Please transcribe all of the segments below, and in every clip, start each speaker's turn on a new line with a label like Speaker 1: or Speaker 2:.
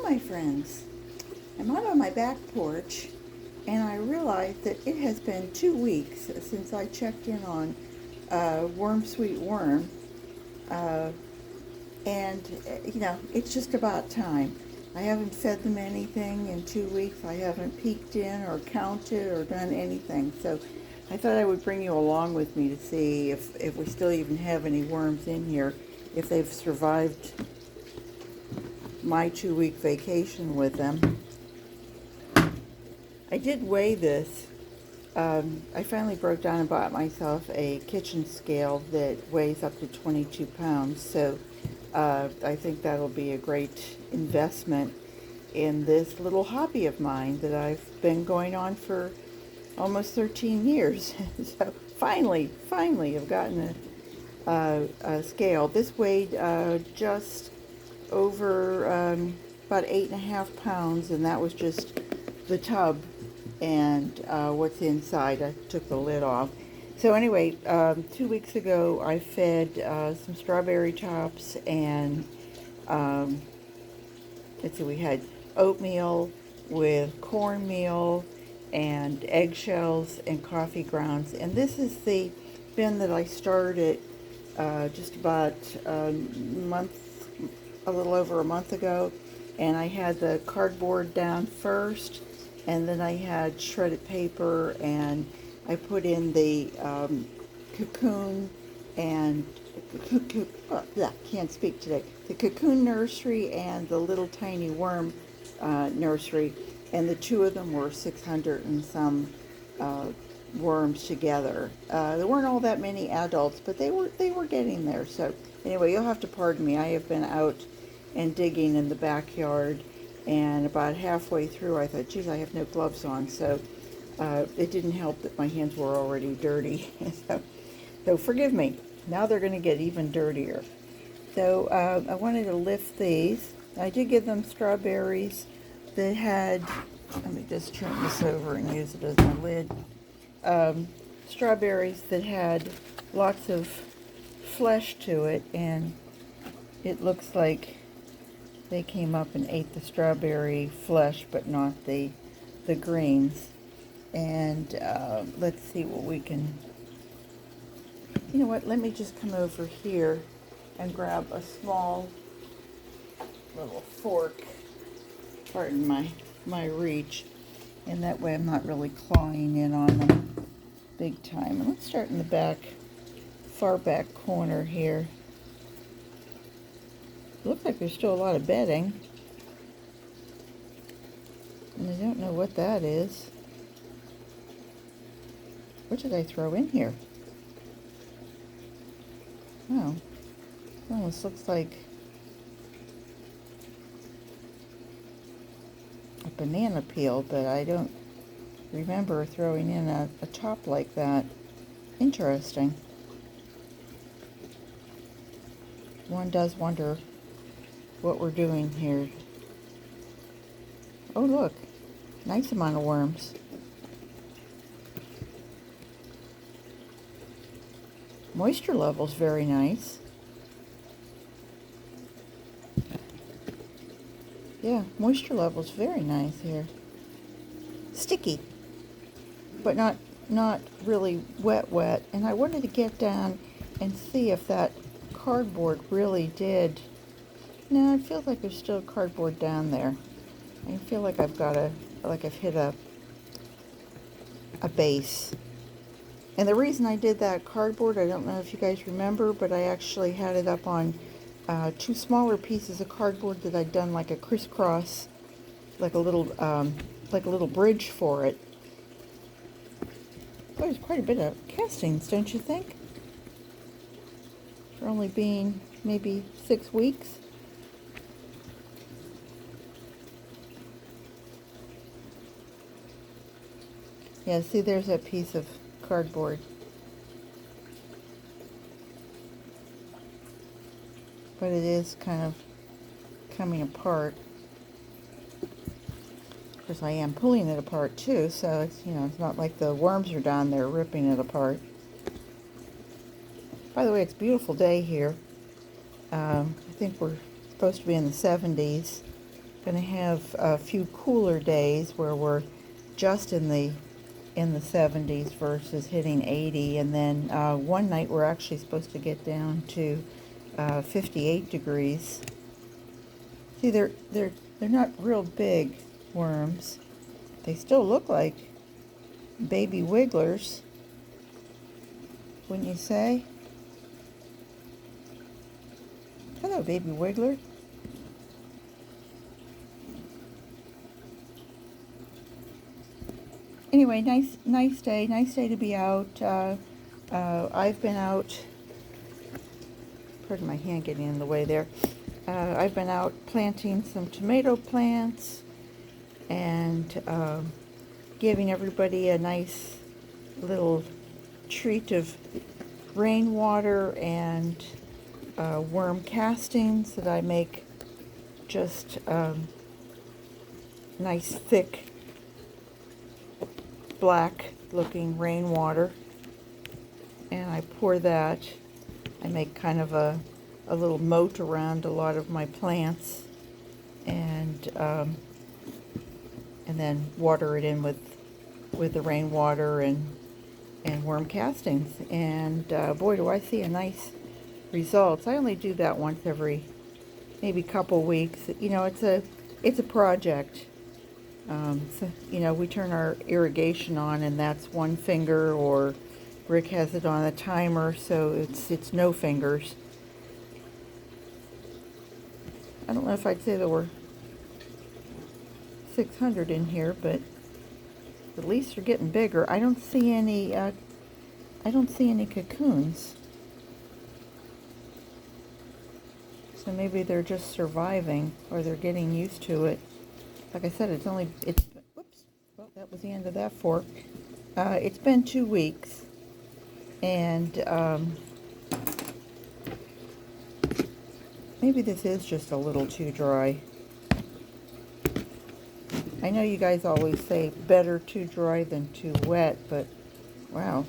Speaker 1: my friends. I'm out on my back porch and I realized that it has been 2 weeks since I checked in on Worm Sweet Worm. Uh, and it's just about time. I haven't fed them anything in 2 weeks. I haven't peeked in or counted or done anything. So I thought I would bring you along with me to see if we still even have any worms in here, if they've survived my 2 week vacation with them. I did weigh this. I finally broke down and bought myself a kitchen scale that weighs up to 22 pounds. So I think that'll be a great investment in this little hobby of mine that I've been going on for almost 13 years. So finally, I've gotten a scale. This weighed just over about 8.5 pounds, and that was just the tub and what's inside. I took the lid off. So anyway, 2 weeks ago I fed some strawberry tops and let's see, we had oatmeal with cornmeal and eggshells and coffee grounds. And this is the bin that I started just about a little over a month ago. And I had the cardboard down first, and then I had shredded paper, and I put in the cocoon and can't speak today. The cocoon nursery and the little tiny worm nursery, and the two of them were 600 and some worms together. There weren't all that many adults, but they were getting there. So anyway, you'll have to pardon me. I have been out and digging in the backyard, and about halfway through I thought, geez, I have no gloves on. So it didn't help that my hands were already dirty. So forgive me. Now they're going to get even dirtier. So I wanted to lift these. I did give them strawberries that had, let me just turn this over and use it as my lid. Strawberries that had lots of flesh to it, and it looks like they came up and ate the strawberry flesh, but not the greens. And let's see what we can, you know what, let me just come over here and grab a small little fork, pardon my reach, and that way I'm not really clawing in on them big time. And let's start in the back, far back corner here. Looks like there's still a lot of bedding, and I don't know what that is. What did I throw in here? Oh, it almost looks like a banana peel, but I don't remember throwing in a top like that. Interesting. One does wonder what we're doing here. Oh, look, nice amount of worms. Moisture level's very nice. Yeah, moisture level's very nice here. Sticky, but not really wet. And I wanted to get down and see if that cardboard really did. No, it feels like there's still cardboard down there. I feel like I've hit a base. And the reason I did that cardboard, I don't know if you guys remember, but I actually had it up on two smaller pieces of cardboard that I'd done like a crisscross, like a little bridge for it. Oh, there's quite a bit of castings, don't you think? For only being maybe 6 weeks. Yeah, see, there's that piece of cardboard. But it is kind of coming apart. Of course, I am pulling it apart too, so it's, it's not like the worms are down there ripping it apart. By the way, it's a beautiful day here. I think we're supposed to be in the 70s. Going to have a few cooler days where we're just in the 70s versus hitting 80, and then one night we're actually supposed to get down to 58 degrees. See, they're not real big worms. They still look like baby wigglers, wouldn't you say? Hello, baby wiggler. Anyway, nice day to be out. I've been out. Pardon my hand getting in the way there. I've been out planting some tomato plants and giving everybody a nice little treat of rainwater and worm castings that I make just nice thick black looking rainwater, and I pour that. I make kind of a little moat around a lot of my plants, and then water it in with the rainwater and worm castings, and boy, do I see a nice results. I only do that once every maybe couple weeks. You know, it's a project. So, you know, we turn our irrigation on and that's one finger, or Rick has it on a timer, so it's no fingers. I don't know if I'd say there were 600 in here, but at least they're getting bigger. I don't see any cocoons. So maybe they're just surviving, or they're getting used to it. Like I said, whoops, well, that was the end of that fork. It's been 2 weeks, and maybe this is just a little too dry. I know you guys always say better too dry than too wet, but wow.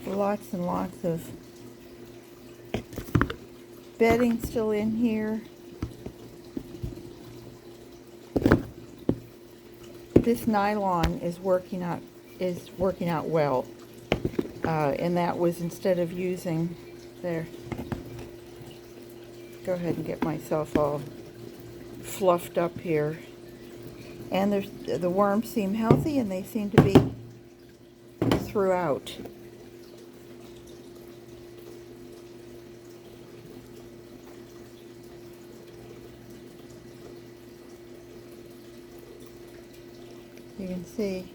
Speaker 1: Lots and lots of bedding still in here. This nylon is working out well, and that was, instead of using there. Go ahead and get myself all fluffed up here. And the worms seem healthy, and they seem to be throughout. You can see.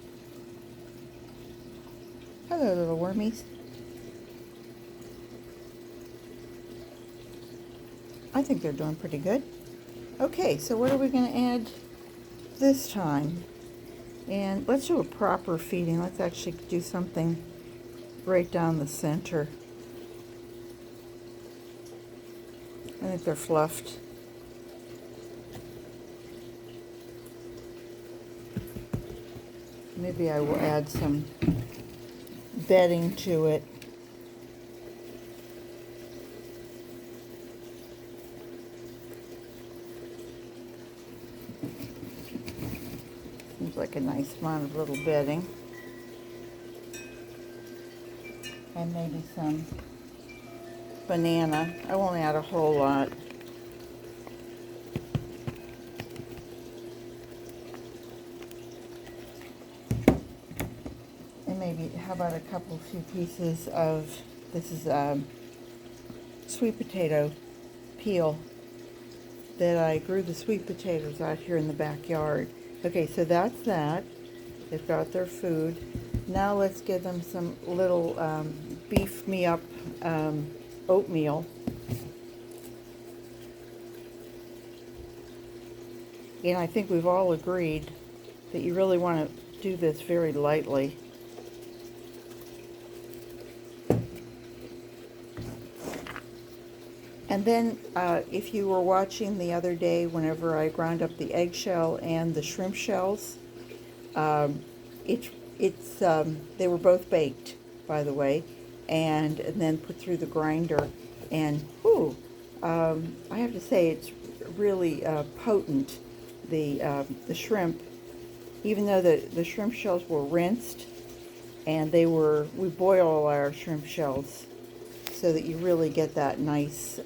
Speaker 1: Hello, little wormies. I think they're doing pretty good. Okay, so what are we going to add this time? And let's do a proper feeding. Let's actually do something right down the center. I think they're fluffed. Maybe I will add some bedding to it. Seems like a nice amount of little bedding. And maybe some banana. I won't add a whole lot. Maybe, how about a few pieces of, this is sweet potato peel that I grew the sweet potatoes out here in the backyard. Okay, so that's that. They've got their food. Now let's give them some little beef me up oatmeal. And I think we've all agreed that you really want to do this very lightly. And then, if you were watching the other day, whenever I ground up the eggshell and the shrimp shells, they were both baked, by the way, and then put through the grinder. And whew, I have to say it's really potent. The shrimp, even though the shrimp shells were rinsed, and we boil all our shrimp shells so that you really get that nice,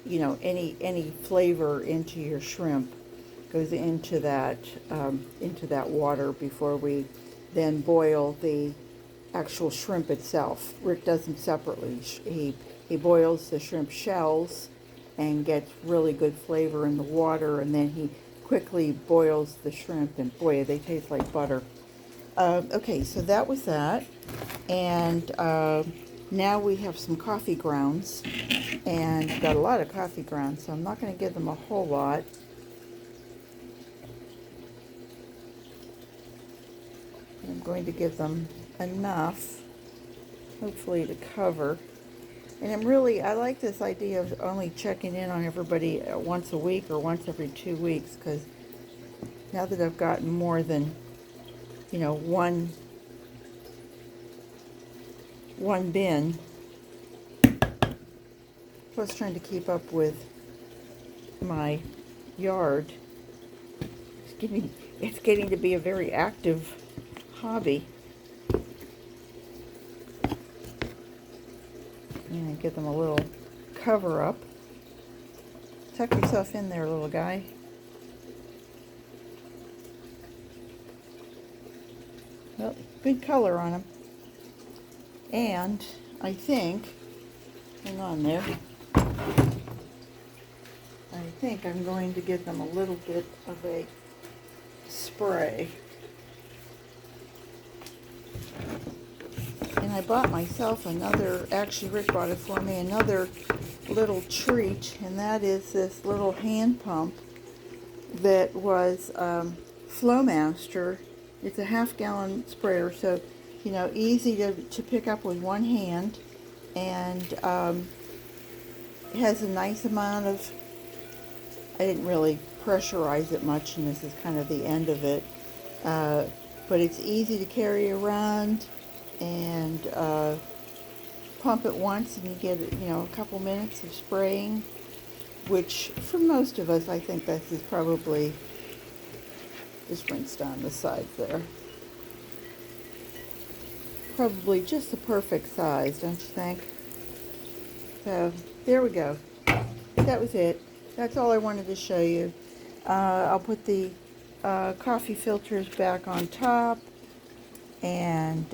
Speaker 1: any flavor into your shrimp goes into that water before we then boil the actual shrimp itself. Rick does them separately. He boils the shrimp shells and gets really good flavor in the water, and then he quickly boils the shrimp, and boy, they taste like butter. Okay, so that was that, and now we have some coffee grounds, and got a lot of coffee grounds, so I'm not going to give them a whole lot. I'm going to give them enough, hopefully, to cover. And I like this idea of only checking in on everybody once a week or once every 2 weeks, because now that I've gotten more than, one bin, plus trying to keep up with my yard, it's getting to be a very active hobby. And give them a little cover up. Tuck yourself in there, little guy. Well, good color on them. And I think, hang on there, I think I'm going to give them a little bit of a spray. And I bought myself actually Rick bought it for me, another little treat, and that is this little hand pump that was Flowmaster. It's a half-gallon sprayer, so, easy to pick up with one hand, and it has a nice amount of, I didn't really pressurize it much, and this is kind of the end of it, but it's easy to carry around, and pump it once and you get a couple minutes of spraying, which for most of us, I think this is probably, just rinse down the sides there, probably just the perfect size, don't you think? So there we go. That was it. That's all I wanted to show you. I'll put the coffee filters back on top. And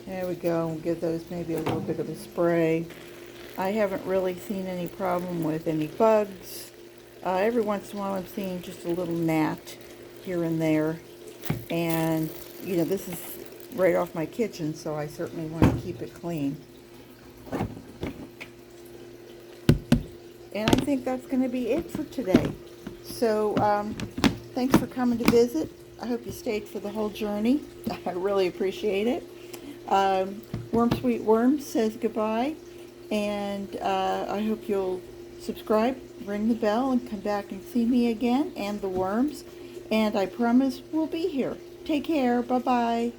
Speaker 1: there we go. We'll give those maybe a little bit of a spray. I haven't really seen any problem with any bugs. Every once in a while I'm seeing just a little gnat here and there. And, this is right off my kitchen, so I certainly want to keep it clean. And I think that's going to be it for today. So, thanks for coming to visit. I hope you stayed for the whole journey. I really appreciate it. Worm Sweet Worm says goodbye, and I hope you'll subscribe, ring the bell, and come back and see me again, and the worms. And I promise we'll be here. Take care. Bye-bye.